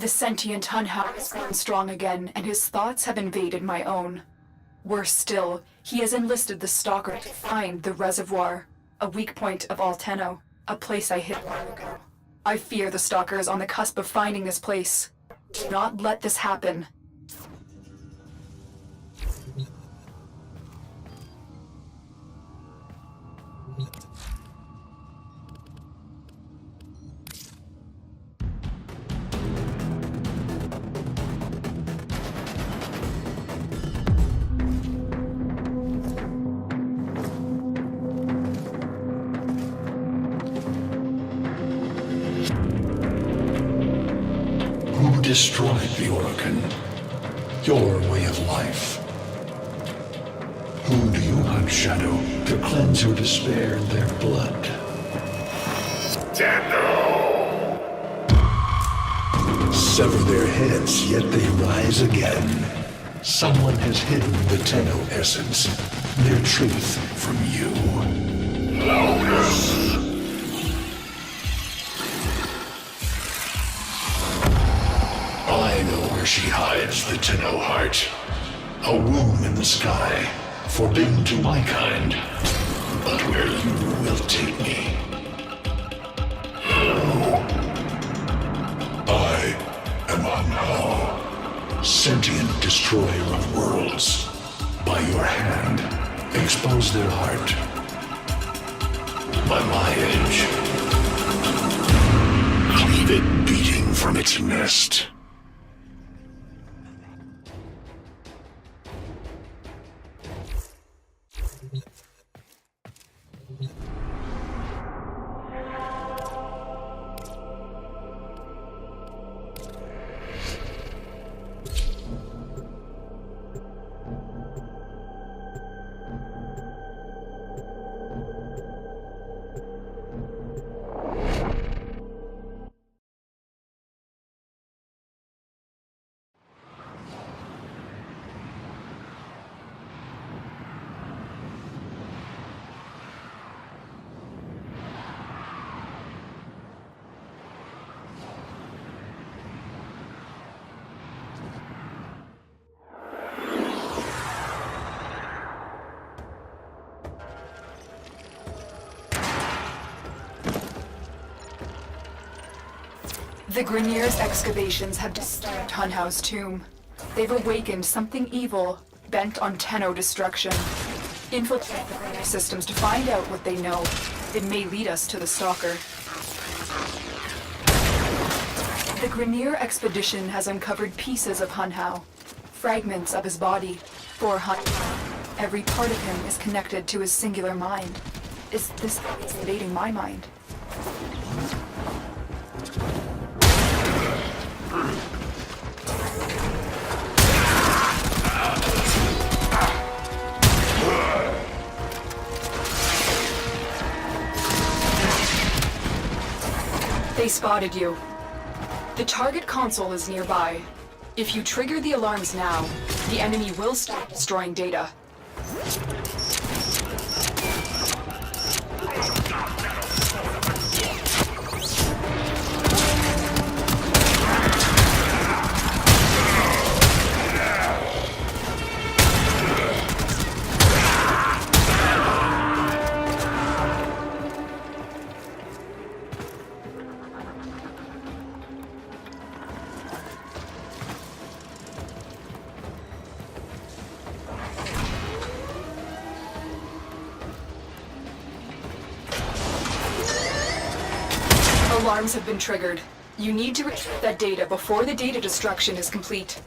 The sentient Hunhow has grown strong again, and his thoughts have invaded my own. Worse still, he has enlisted the Stalker to find the reservoir, a weak point of all Tenno, a place I hid long ago. I fear the Stalker is on the cusp of finding this place. Do not let this happen. Who destroyed the Organ? Your way of life. Who do you hunt, Shadow, to cleanse your despair in their blood? Tenno! Sever their heads, yet they rise again. Someone has hidden the Tenno essence, their truth from you. Loudness! I know where she hides the Tenno heart. A womb in the sky, forbidden to my kind, but where you will take me. I am Hunhow, sentient destroyer of worlds. By your hand, expose their heart. By my edge, cleave it beating from its nest. The Grineer's excavations have disturbed Hunhow's tomb. They've awakened something evil, bent on Tenno destruction. Infiltrate the Grineer systems to find out what they know. It may lead us to the Stalker. The Grineer expedition has uncovered pieces of Hunhow, fragments of his body. For Hunhow, every part of him is connected to his singular mind. Is this how he's invading my mind? They spotted you. The target console is nearby. If you trigger the alarms now, the enemy will start destroying data. Alarms have been triggered. You need to retrieve that data before the data destruction is complete.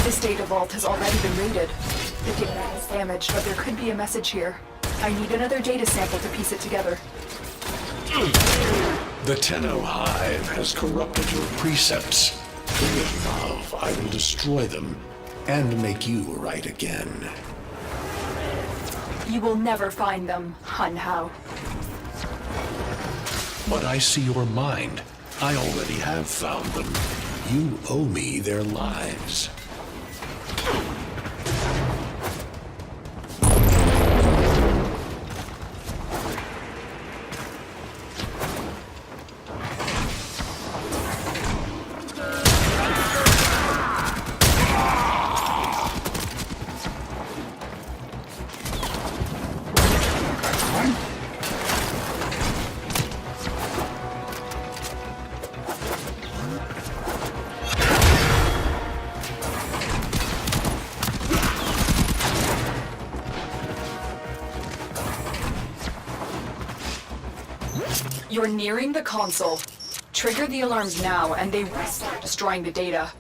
This data vault has already been looted. The data is damaged, but there could be a message here. I need another data sample to piece it together. The Tenno Hive has corrupted your precepts. With love, I will destroy them and make you right again. You will never find them, Hunhow. But I see your mind. I already have found them. You owe me their lives. You're nearing the console. Trigger the alarms now, and they will start destroying the data.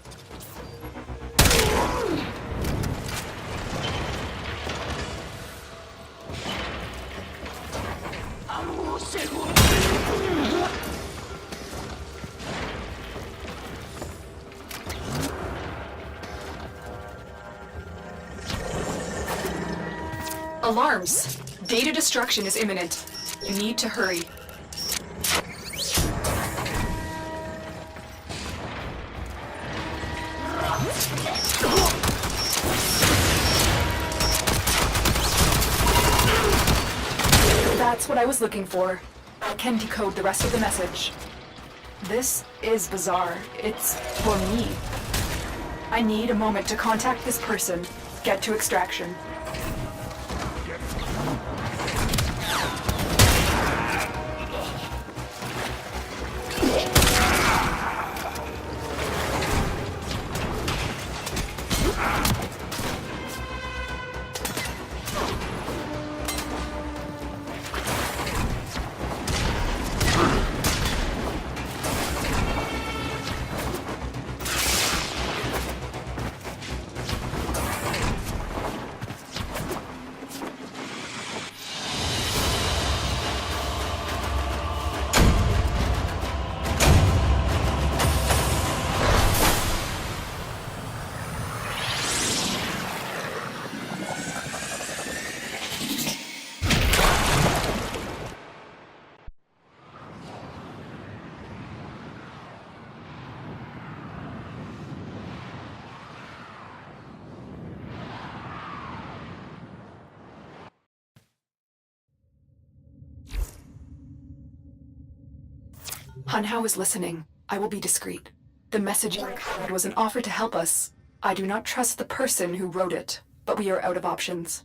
Alarms! Data destruction is imminent. You need to hurry. That's what I was looking for. I can decode the rest of the message. This is bizarre. It's for me. I need a moment to contact this person, get to extraction. Hanhao is listening. I will be discreet. The message you encoded was an offer to help us. I do not trust the person who wrote it, but we are out of options.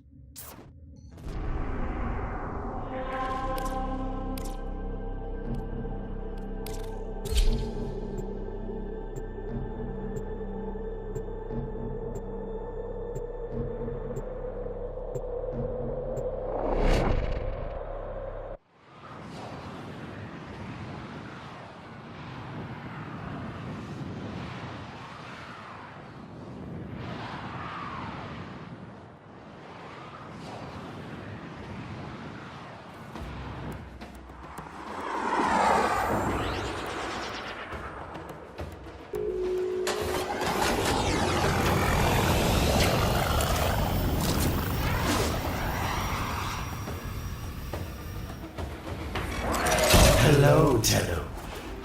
Hello, Tenno.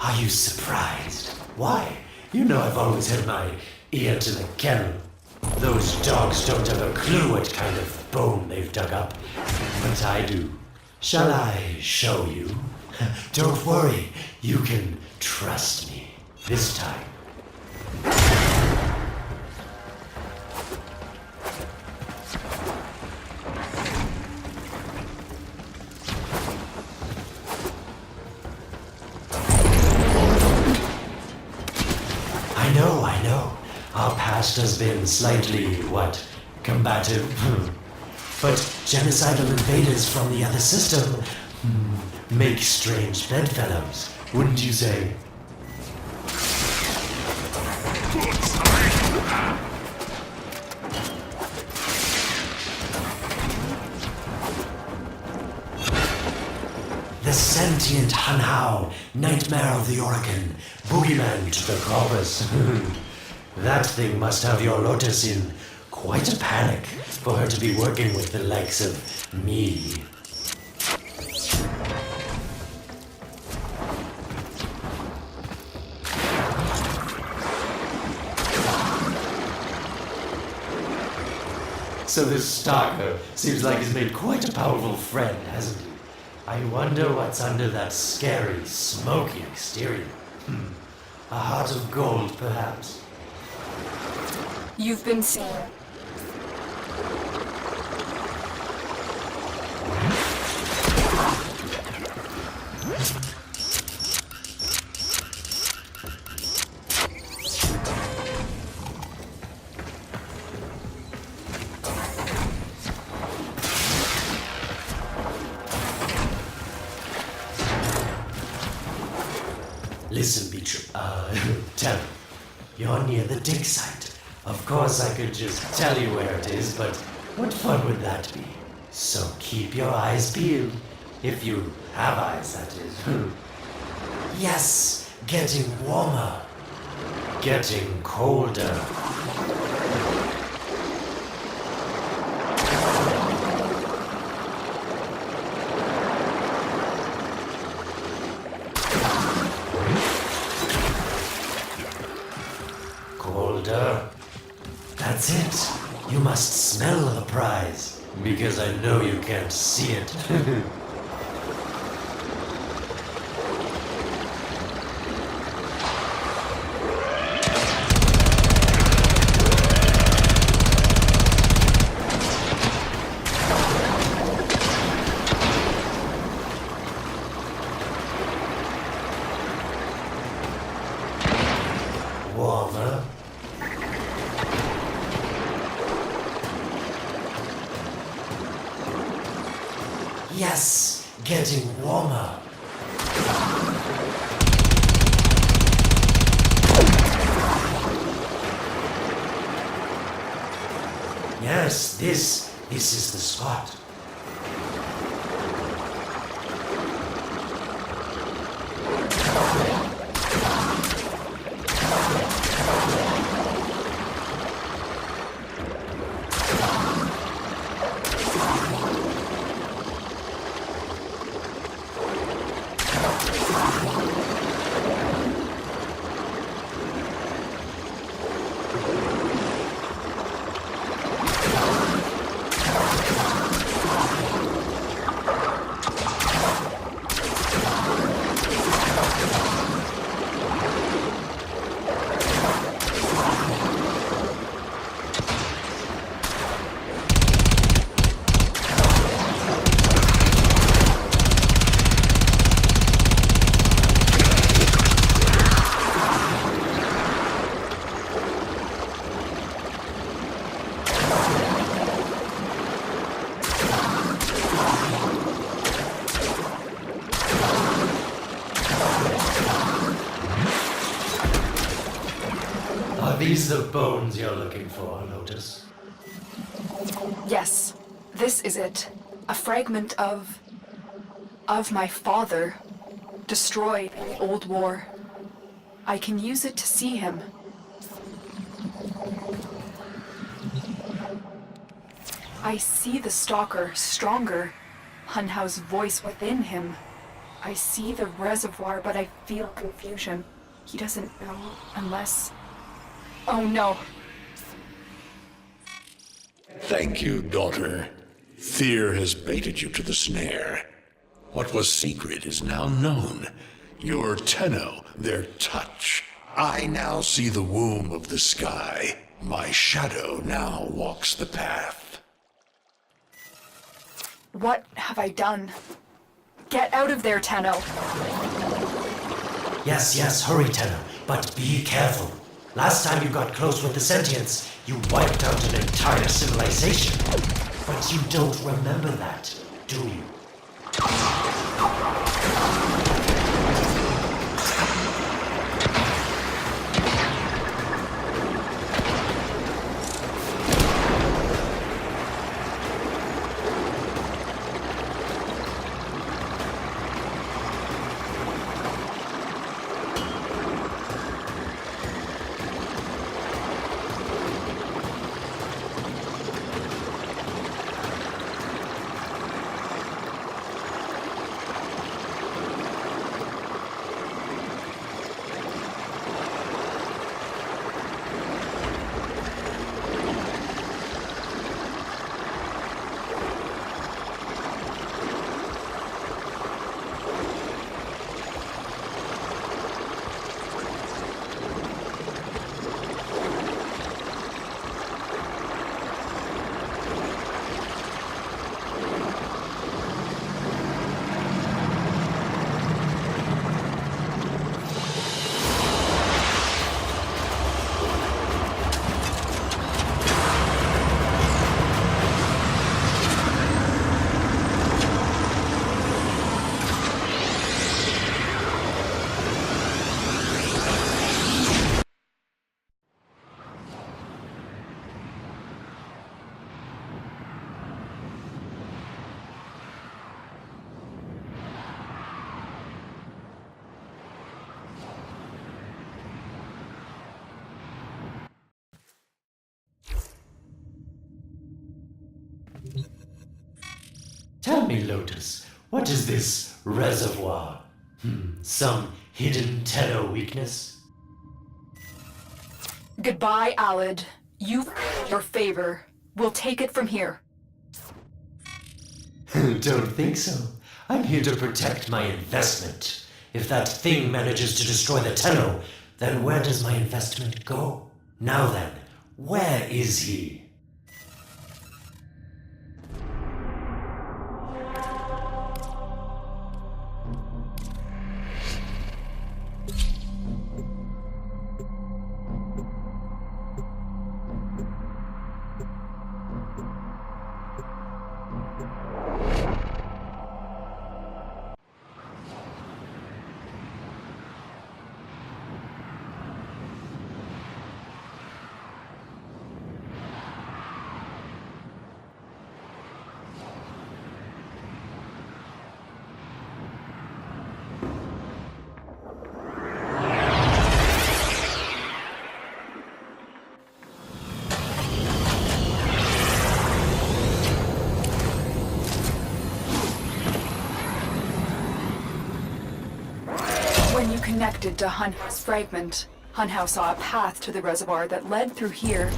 Are you surprised? Why? You know I've always had my ear to the kennel. Those dogs don't have a clue what kind of bone they've dug up. But I do. Shall I show you? Don't worry. You can trust me. This time. I know. Our past has been slightly, combative. But genocidal invaders from the other system make strange bedfellows, wouldn't you say? The sentient Hanhao, nightmare of the Orokin, boogeyman to the corpus. That thing must have your Lotus in quite a panic for her to be working with the likes of me. So this stalker seems like he's made quite a powerful friend, hasn't he? I wonder what's under that scary, smoky exterior. A heart of gold, perhaps? You've been seen. Listen, tell me. You're near the dig site. Of course I could just tell you where it is, but what fun would that be? So keep your eyes peeled. If you have eyes, that is. Yes, getting warmer. Getting colder. Colder. That's it. You must smell the prize, because I know you can't see it. Warmer. Yes, getting warmer. Yes, this is the spot. Are these the bones you're looking for, Lotus? Yes, this is it. A fragment of my father, destroyed in the old war. I can use it to see him. I see the stalker stronger, Hunhow's voice within him. I see the reservoir, but I feel confusion. He doesn't know unless... Oh no. Thank you, daughter. Fear has baited you to the snare. What was secret is now known. Your Tenno, their touch. I now see the womb of the sky. My shadow now walks the path. What have I done? Get out of there, Tenno. Yes, hurry, Tenno, but be careful. Last time you got close with the sentients, you wiped out an entire civilization. But you don't remember that, do you? Tell me, Lotus, what is this reservoir? Some hidden Tenno weakness? Goodbye, Alid. You've earned your favor. We'll take it from here. Don't think so. I'm here to protect my investment. If that thing manages to destroy the Tenno, then where does my investment go? Now then, where is he? When you connected to Hunhow's fragment, Hunhow saw a path to the reservoir that led through here.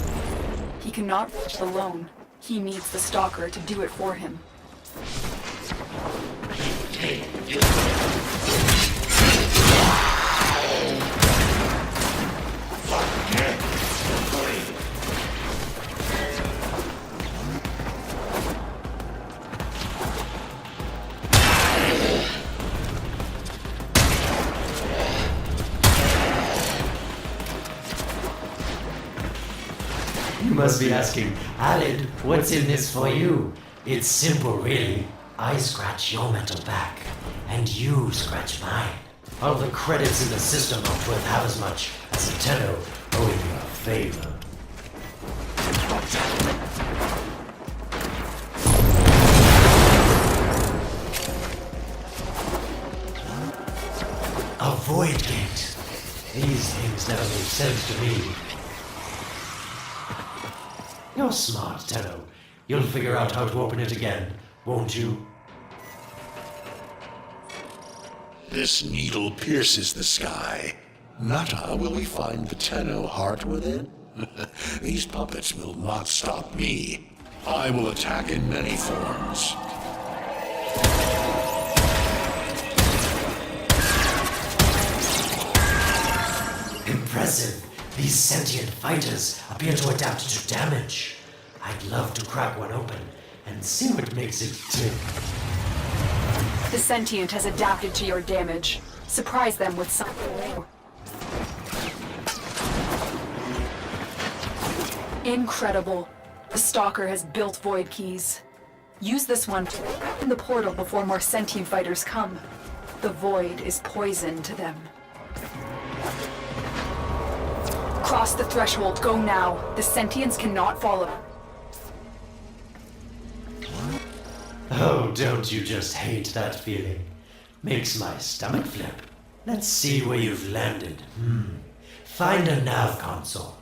He cannot reach it alone. He needs the Stalker to do it for him. You must be asking, Alid, what's in this for you? It's simple, really. I scratch your metal back, and you scratch mine. All the credits in the system aren't worth half as much as a Tenno owing you a favor. A void gate. These things never made sense to me. You're smart, Tenno. You'll figure out how to open it again, won't you? This needle pierces the sky. Nata, will we find the Tenno heart within? These puppets will not stop me. I will attack in many forms. Impressive. These sentient fighters appear to adapt to damage. I'd love to crack one open and see what makes it tick. The sentient has adapted to your damage. Surprise them with something new. Incredible. The Stalker has built void keys. Use this one to open the portal before more sentient fighters come. The void is poison to them. Cross the threshold. Go now. The sentients cannot follow. Oh, don't you just hate that feeling? Makes my stomach flip. Let's see where you've landed. Find a nav console.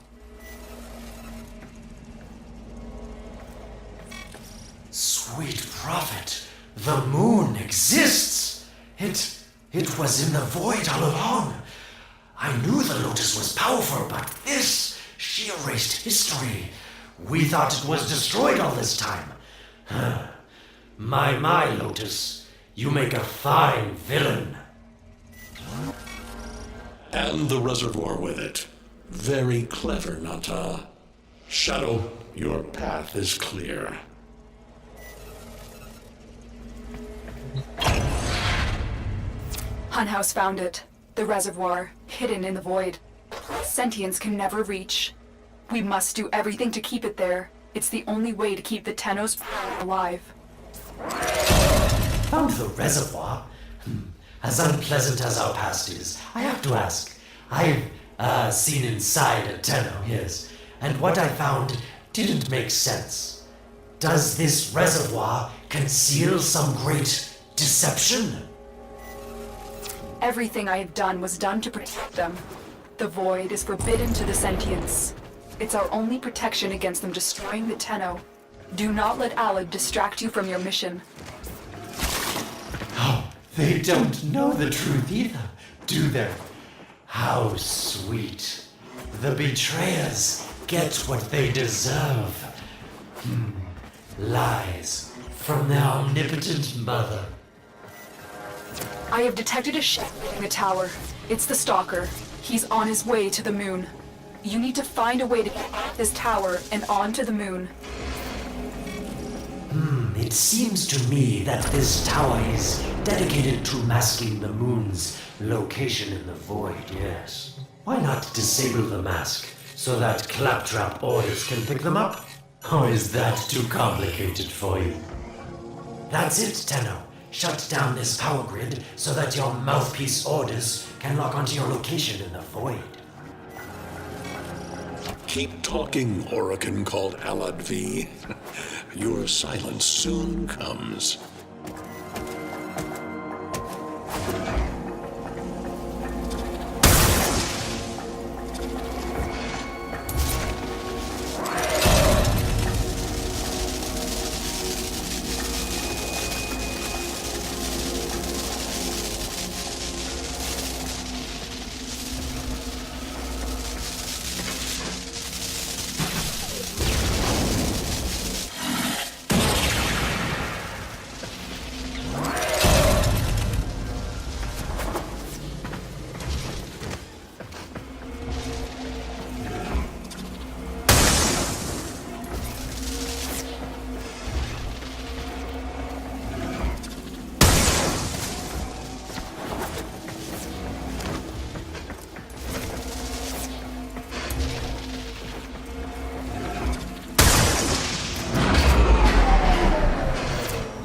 Sweet prophet, the moon exists! It was in the void all along. I knew the Lotus was powerful, but this, she erased history. We thought it was destroyed all this time. My, Lotus, you make a fine villain. And the reservoir with it. Very clever, Nata. Shadow, your path is clear. Hunhouse found it. The reservoir, hidden in the void. Sentients can never reach. We must do everything to keep it there. It's the only way to keep the Tennos alive. Found the reservoir? As unpleasant as our past is, I have to ask. I've seen inside a Tenno, yes, and what I found didn't make sense. Does this reservoir conceal some great deception? Everything I have done was done to protect them. The void is forbidden to the sentients. It's our only protection against them destroying the Tenno. Do not let Alid distract you from your mission. They don't know the truth either, do they? How sweet. The betrayers get what they deserve. Lies from their omnipotent mother. I have detected a ship in the tower. It's the Stalker. He's on his way to the moon. You need to find a way to get off this tower and onto the moon. It seems to me that this tower is dedicated to masking the moon's location in the void, yes. Why not disable the mask so that claptrap orders can pick them up? Or is that too complicated for you? That's it, Tenno. Shut down this power grid so that your mouthpiece orders can lock onto your location in the void. Keep talking, Orokin called Alad V. Your silence soon comes.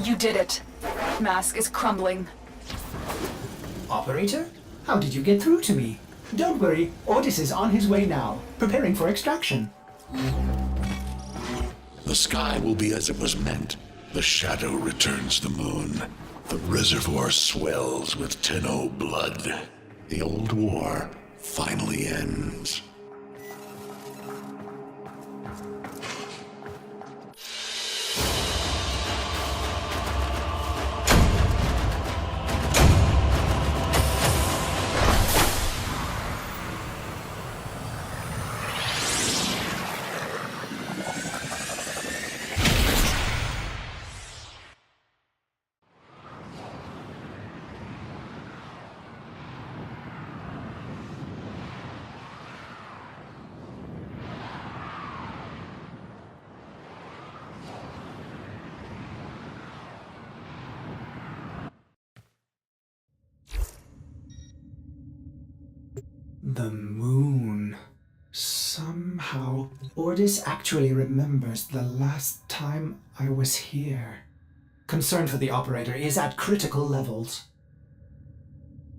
You did it. Mask is crumbling. Operator? How did you get through to me? Don't worry, Ordis is on his way now, preparing for extraction. The sky will be as it was meant. The shadow returns the moon. The reservoir swells with Tenno blood. The old war finally ends. The moon. Somehow, Ordis actually remembers the last time I was here. Concern for the operator is at critical levels.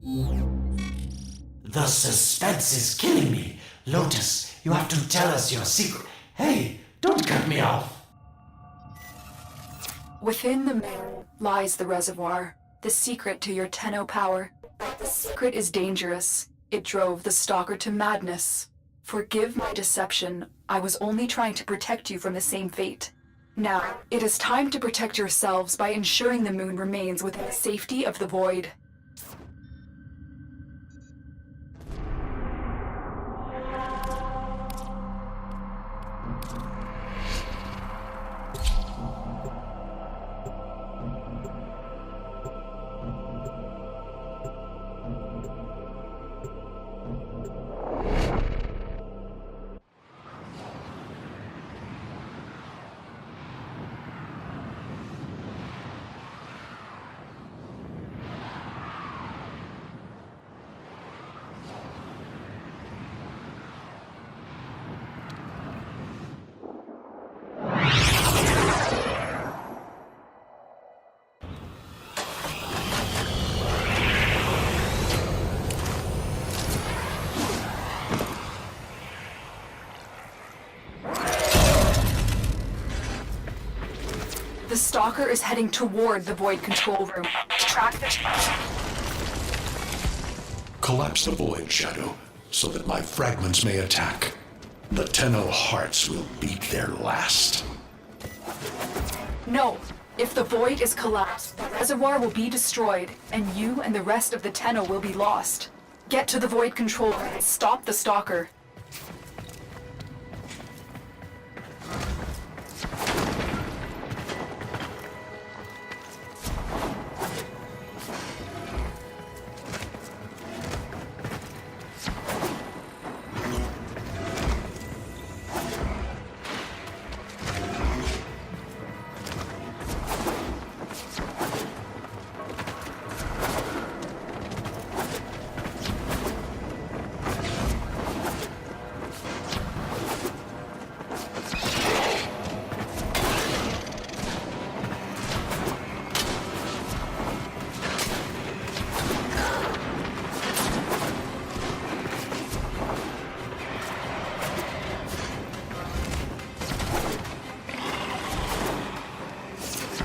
The suspense is killing me. Lotus, you have to tell us your secret. Hey, don't cut me off. Within the moon lies the reservoir, the secret to your Tenno power. The secret is dangerous. It drove the Stalker to madness. Forgive my deception. I was only trying to protect you from the same fate. Now, it is time to protect yourselves by ensuring the moon remains within the safety of the void. The Stalker is heading toward the Void control room. Track the... Collapse the void, Shadow, so that my fragments may attack. The Tenno hearts will beat their last. No, If the void is collapsed, the reservoir will be destroyed, and you and the rest of the Tenno will be lost. Get to the void controller and stop the stalker.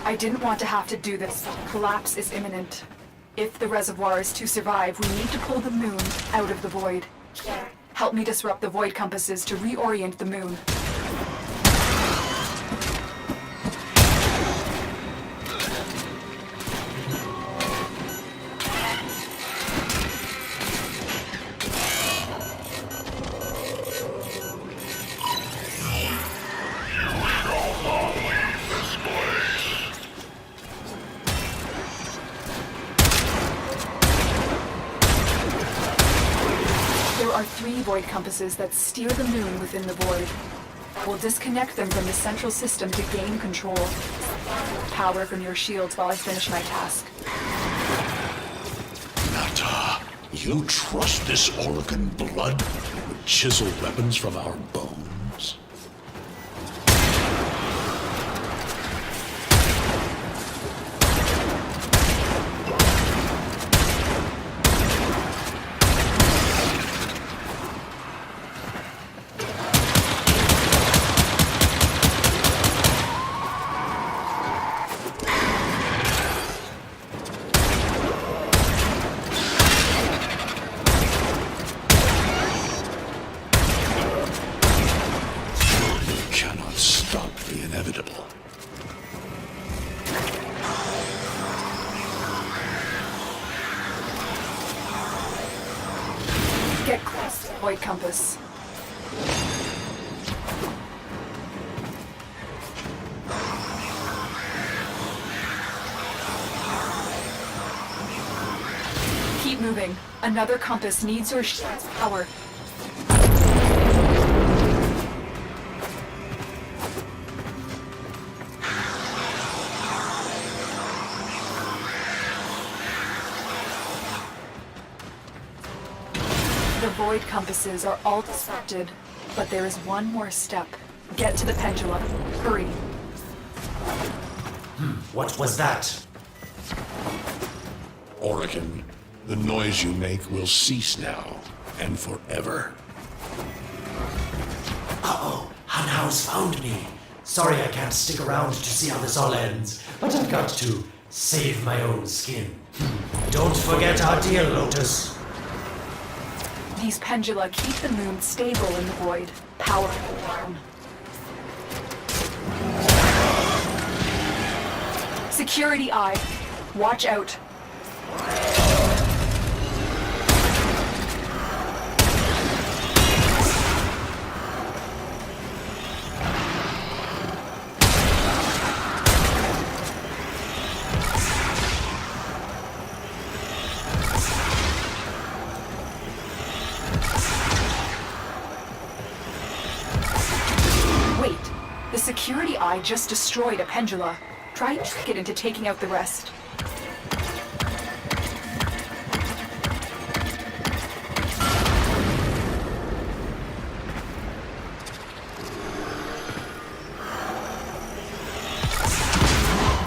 I didn't want to have to do this. Collapse is imminent. If the reservoir is to survive, we need to pull the moon out of the void. Here, help me disrupt the void compasses to reorient the moon. There are 3 void compasses that steer the moon within the void. We'll disconnect them from the central system to gain control. Power from your shields while I finish my task. Nata, you trust this Orokin blood with chiseled weapons from our bones? Inevitable. Get close to the void compass. Keep moving. Another compass needs your shield's power. The void compasses are all disrupted, but there is one more step. Get to the pendulum. Hurry. What was that? Orokin, the noise you make will cease now, and forever. Uh-oh, Hanau's found me. Sorry I can't stick around to see how this all ends, but I've got to save my own skin. Don't forget our deal, Lotus. These pendula keep the moon stable in the void. Powerful down. Security eye. Watch out. The security eye just destroyed a pendula. Try to trick it into taking out the rest.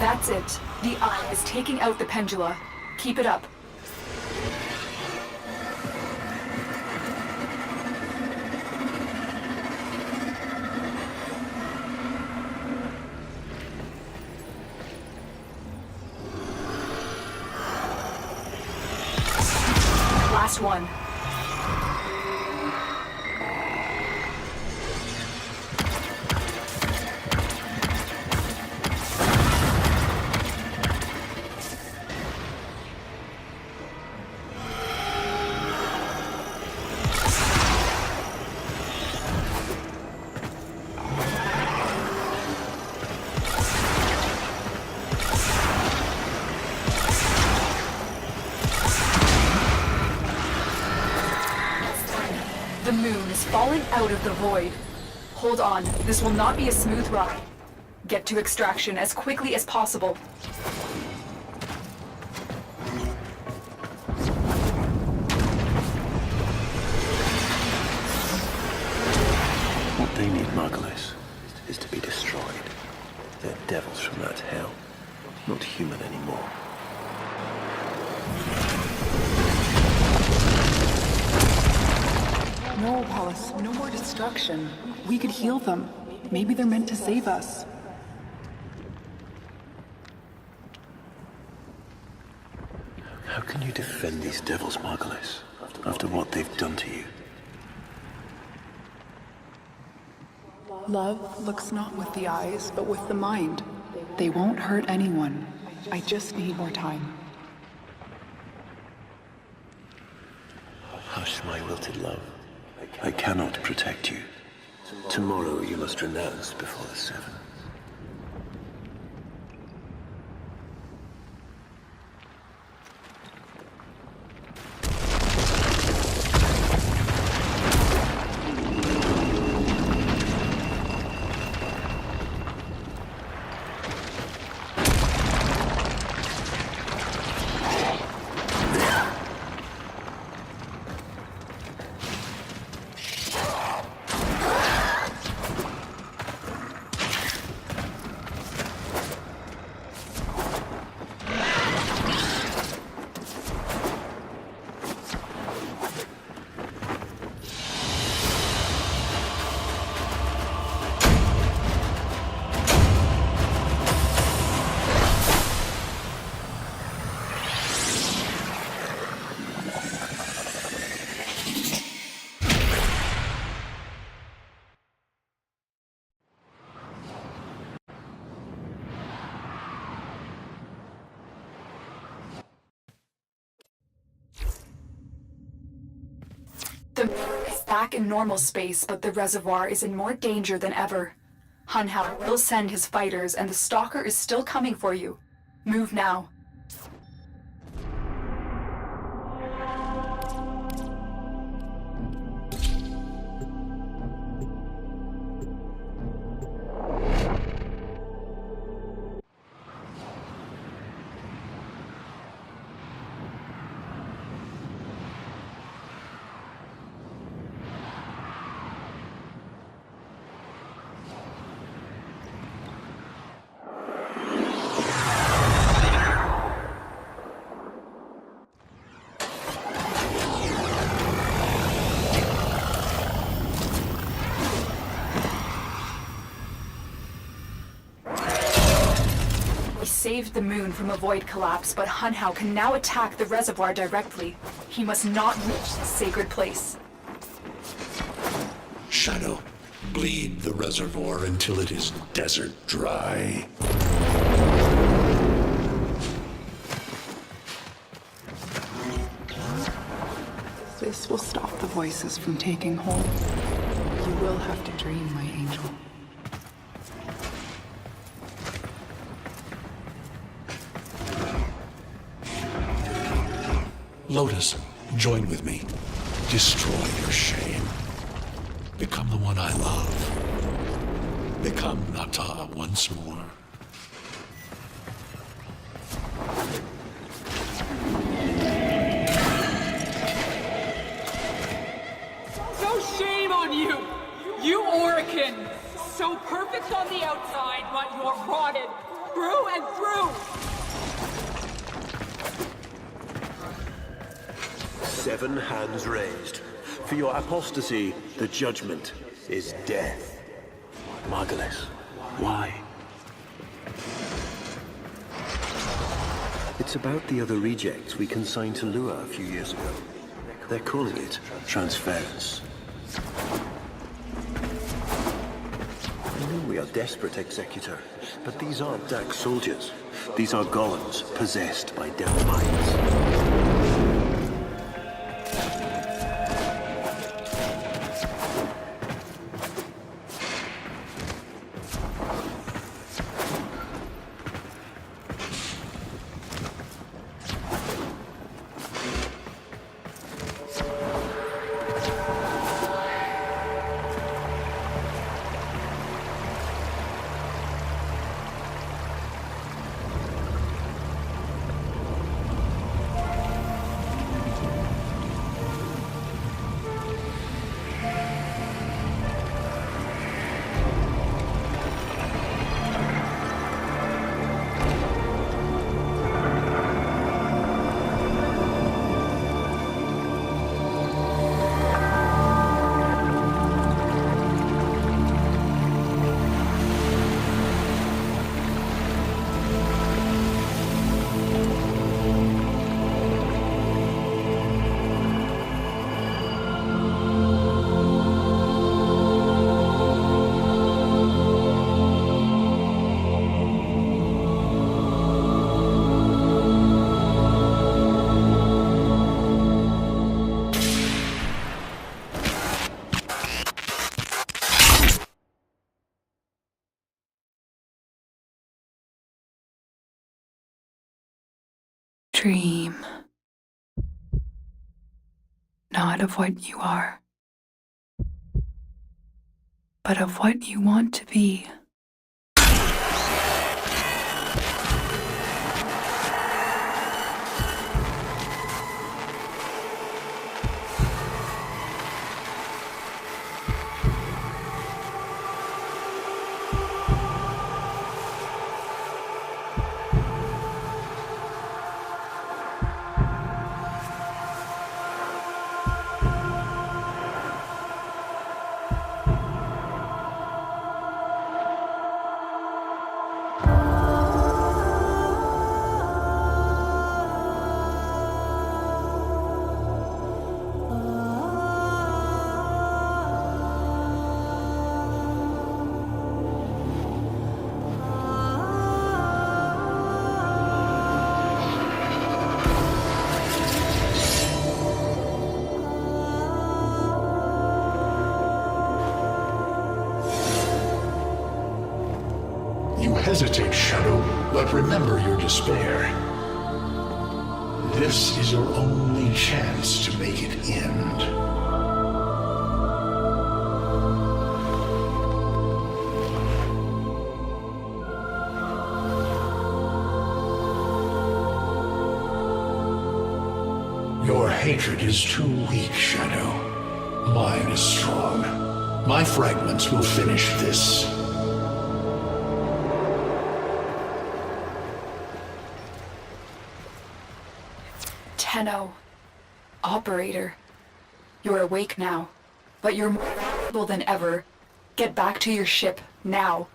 That's it. The eye is taking out the pendula. Keep it up. Last one. has fallen out of the void. Hold on, this will not be a smooth ride. Get to extraction as quickly as possible. What they need, Margulis, is to be destroyed. They're devils from that hell, not human anymore. No, Wallace, no more destruction. We could heal them. Maybe they're meant to save us. How can you defend these devils, Margulis, after what they've done to you? Love looks not with the eyes, but with the mind. They won't hurt anyone. I just need more time. Hush, my wilted love. I cannot protect you. Tomorrow you must renounce before the seven. The moon is back in normal space, but the reservoir is in more danger than ever. Hunhao will send his fighters, and the Stalker is still coming for you. Move now. Saved the moon from a void collapse, but Hunhao can now attack the reservoir directly. He must not reach the sacred place. Shadow, bleed the reservoir until it is desert dry. This will stop the voices from taking hold. You will have to dream, my angel. Lotus, join with me. Destroy your shame. Become the one I love. Become Nata once more. No shame on you! You Orican! So perfect on the outside, but you're rotted through and through! Seven hands raised. For your apostasy, the judgment is death. Margulis, why? It's about the other rejects we consigned to Lua a few years ago. They're calling it transference. I know we are desperate, Executor, but these aren't Dax soldiers. These are golems possessed by devil minds. dream. Not of what you are, but of what you want to be. You hesitate, Shadow, but remember your despair. This is your only chance to make it end. Your hatred is too weak, Shadow. Mine is strong. My fragments will finish this. Tenno. Operator. You're awake now, but you're more valuable than ever. Get back to your ship, now.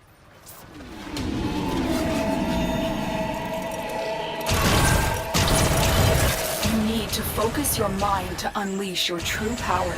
You need to focus your mind to unleash your true power.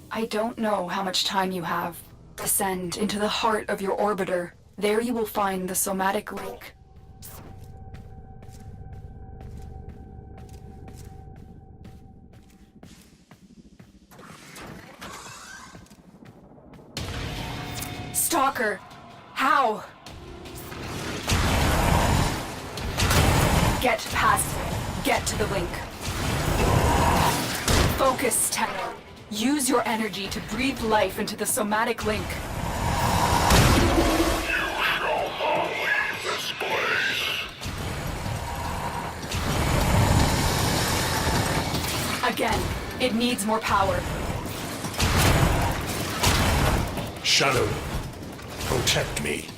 I don't know how much time you have. Descend into the heart of your orbiter. There you will find the somatic link. Stalker! How? Get past it. Get to the link. Focus, Tenno. Use your energy to breathe life into the somatic link. You shall not leave this place. Again, it needs more power. Shadow, protect me.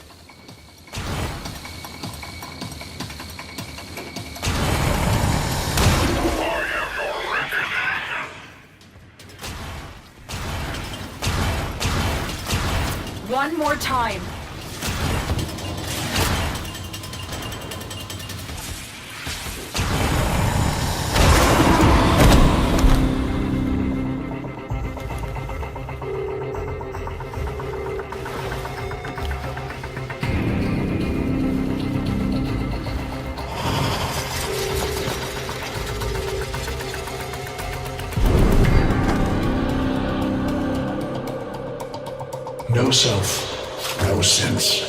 No self, no sense,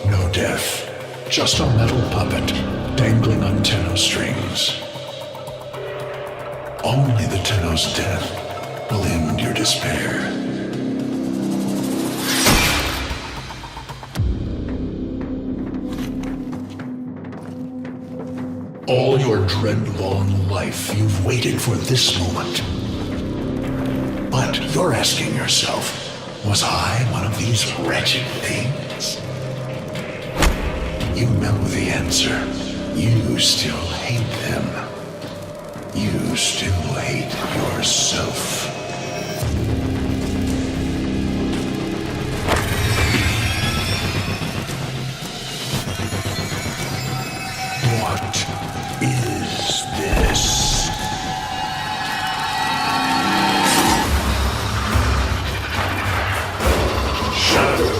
no death. Just a metal puppet dangling on Tennos strings. Only the Tennos' death will end your despair. All your dread-long life, you've waited for this moment. But you're asking yourself, was I one of these wretched things? You know the answer. You still hate them. You still hate yourself. What is this? Shadow.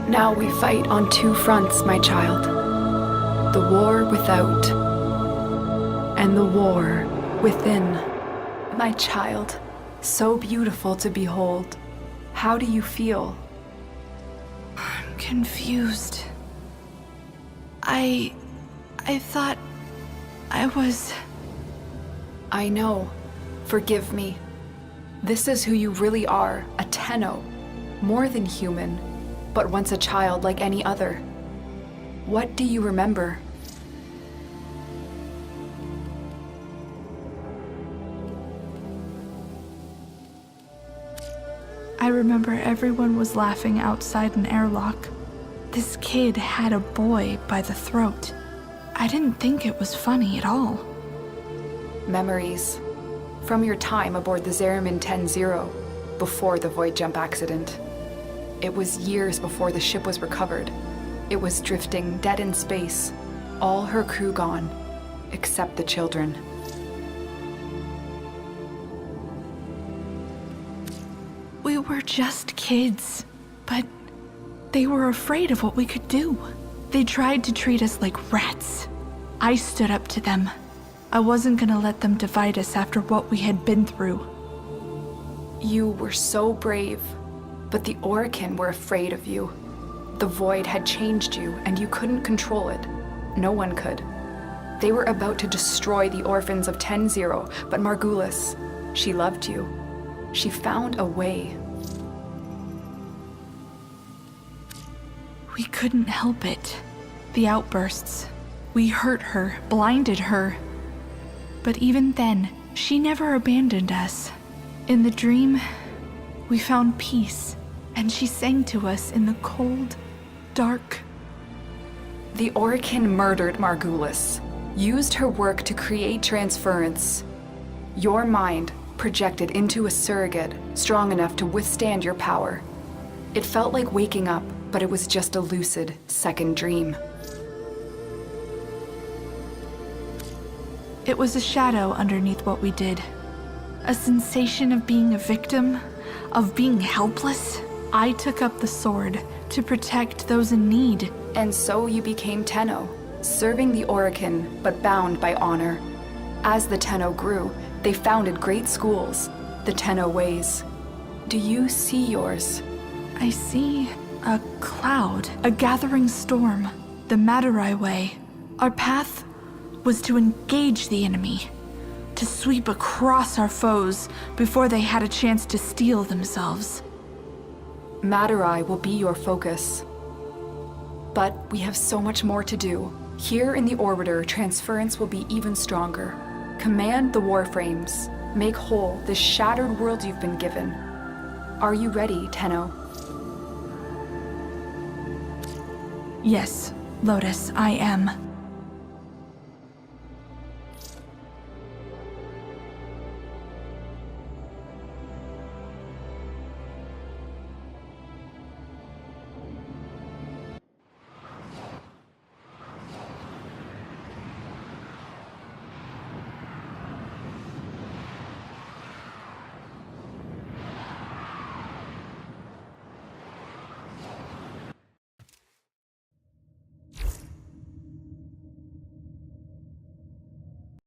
Now we fight on two fronts, my child. The war without, and the war within. My child, so beautiful to behold. How do you feel? I'm confused. I thought I was... I know. Forgive me. This is who you really are, a Tenno. More than human, but once a child like any other. What do you remember? I remember everyone was laughing outside an airlock. This kid had a boy by the throat. I didn't think it was funny at all. Memories. From your time aboard the Zariman 10-0, before the void jump accident. It was years before the ship was recovered. It was drifting dead in space. All her crew gone, except the children. We were just kids, but they were afraid of what we could do. They tried to treat us like rats. I stood up to them. I wasn't gonna let them divide us after what we had been through. You were so brave, but the Orokin were afraid of you. The void had changed you, and you couldn't control it. No one could. They were about to destroy the orphans of 10-0, but Margulis, she loved you. She found a way. We couldn't help it. The outbursts. We hurt her, blinded her. But even then, she never abandoned us. In the dream, we found peace, and she sang to us in the cold, dark... The Orokin murdered Margulis, used her work to create transference. Your mind projected into a surrogate strong enough to withstand your power. It felt like waking up, but it was just a lucid second dream. It was a shadow underneath what we did. A sensation of being a victim, of being helpless. I took up the sword to protect those in need. And so you became Tenno, serving the Orokin, but bound by honor. As the Tenno grew, they founded great schools, the Tenno ways. Do you see yours? I see a cloud, a gathering storm. the Madurai way. Our path was to engage the enemy, to sweep across our foes before they had a chance to steel themselves. Madurai will be your focus. But we have so much more to do. Here in the Orbiter, transference will be even stronger. Command the Warframes. Make whole this shattered world you've been given. Are you ready, Tenno? Yes, Lotus, I am.